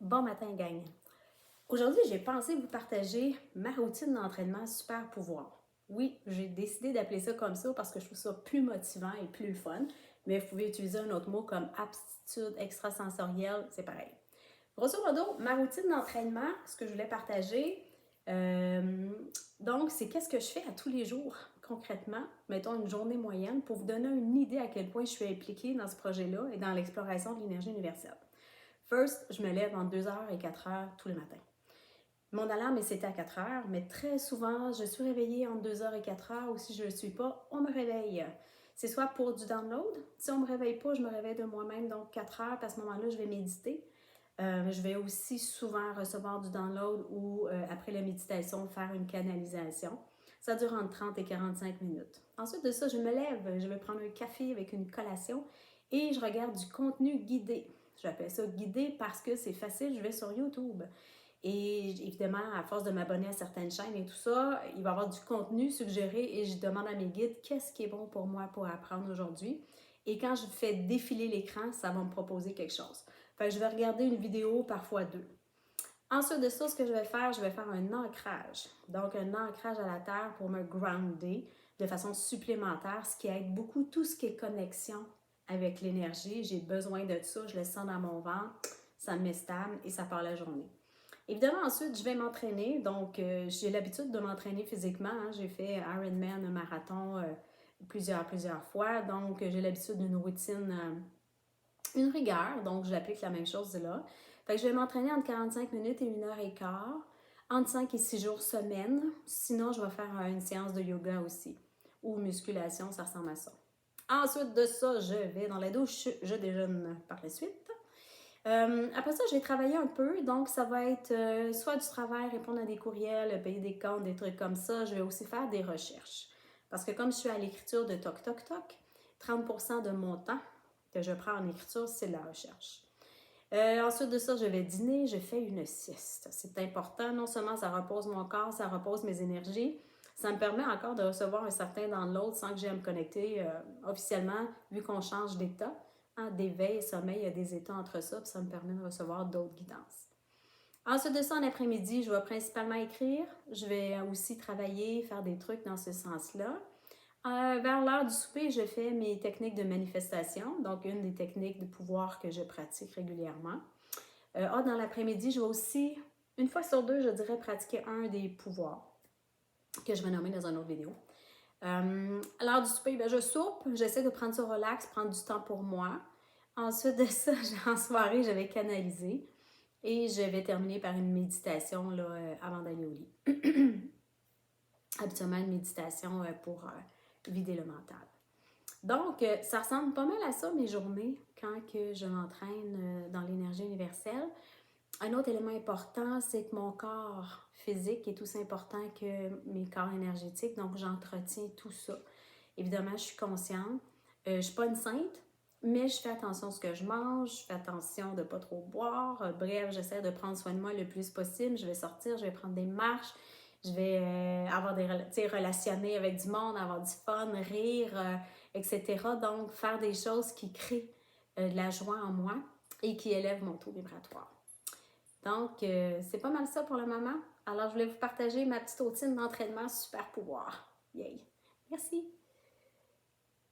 Bon matin, gang! Aujourd'hui, j'ai pensé vous partager ma routine d'entraînement super pouvoir. Oui, j'ai décidé d'appeler ça comme ça parce que je trouve ça plus motivant et plus le fun, mais vous pouvez utiliser un autre mot comme aptitude extrasensorielle, c'est pareil. Grosso modo, ma routine d'entraînement, ce que je voulais partager, euh, donc c'est qu'est-ce que je fais à tous les jours concrètement, mettons une journée moyenne, pour vous donner une idée à quel point je suis impliquée dans ce projet-là et dans l'exploration de l'énergie universelle. First, je me lève entre 2 heures et 4 heures tous les matins. Mon alarme est setée à 4 heures, mais très souvent, je suis réveillée entre 2 heures et 4 heures, ou si je ne le suis pas, on me réveille. C'est soit pour du download, si on ne me réveille pas, je me réveille de moi-même, donc 4 heures, puis à ce moment-là, je vais méditer. Je vais aussi souvent recevoir du download ou, après la méditation, faire une canalisation. Ça dure entre 30 et 45 minutes. Ensuite de ça, je me lève, je vais prendre un café avec une collation et je regarde du contenu guidé. J'appelle ça guidé parce que c'est facile, je vais sur YouTube. Et évidemment, à force de m'abonner à certaines chaînes et tout ça, il va y avoir du contenu suggéré et je demande à mes guides qu'est-ce qui est bon pour moi pour apprendre aujourd'hui. Et quand je fais défiler l'écran, ça va me proposer quelque chose. Fait que je vais regarder une vidéo, parfois deux. Ensuite de ça, ce que je vais faire un ancrage. Donc, un ancrage à la terre pour me grounder de façon supplémentaire, ce qui aide beaucoup tout ce qui est connexion avec l'énergie. J'ai besoin de ça, je le sens dans mon ventre, ça me met stable et ça part la journée. Évidemment, ensuite, je vais m'entraîner. Donc, j'ai l'habitude de m'entraîner physiquement. Hein. J'ai fait Ironman, un marathon plusieurs fois. Donc, j'ai l'habitude d'une routine, une rigueur. Donc, j'applique la même chose là. Fait que je vais m'entraîner entre 45 minutes et 1 heure et quart, entre 5 et 6 jours semaine. Sinon, je vais faire une séance de yoga aussi. Ou musculation, ça ressemble à ça. Ensuite de ça, je vais dans la douche, je déjeune par la suite. Après ça, j'ai travaillé un peu, donc ça va être soit du travail, répondre à des courriels, payer des comptes, des trucs comme ça. Je vais aussi faire des recherches. Parce que comme je suis à l'écriture de Toc Toc Toc, 30% de mon temps que je prends en écriture, c'est de la recherche. Ensuite de ça, je vais dîner, je fais une sieste. C'est important, non seulement ça repose mon corps, ça repose mes énergies, ça me permet encore de recevoir un certain download sans que j'aie à me connecter officiellement, vu qu'on change d'état. Hein, d'éveil et sommeil, il y a des états entre ça, puis ça me permet de recevoir d'autres guidances. Ensuite de ça, en après-midi, je vais principalement écrire. Je vais aussi travailler, faire des trucs dans ce sens-là. Vers l'heure du souper, je fais mes techniques de manifestation, donc une des techniques de pouvoir que je pratique régulièrement. Dans l'après-midi, je vais aussi, une fois sur deux, je dirais, pratiquer un des pouvoirs que je vais nommer dans une autre vidéo. À l'heure du souper, je soupe, j'essaie de prendre ça relax, prendre du temps pour moi. Ensuite de ça, en soirée, je vais canaliser et je vais terminer par une méditation là, avant d'aller au lit. Habituellement, une méditation pour vider le mental. Donc, ça ressemble pas mal à ça, mes journées, quand que je m'entraîne dans l'énergie universelle. Un autre élément important, c'est que mon corps physique est aussi important que mes corps énergétiques, donc j'entretiens tout ça. Évidemment, je suis consciente. Je ne suis pas une sainte, mais je fais attention à ce que je mange, je fais attention de ne pas trop boire. Bref, j'essaie de prendre soin de moi le plus possible. Je vais sortir, je vais prendre des marches, je vais avoir relationner avec du monde, avoir du fun, rire, etc. Donc, faire des choses qui créent de la joie en moi et qui élèvent mon taux vibratoire. Donc, c'est pas mal ça pour le moment. Alors, je voulais vous partager ma petite routine d'entraînement super pouvoir. Yay! Merci!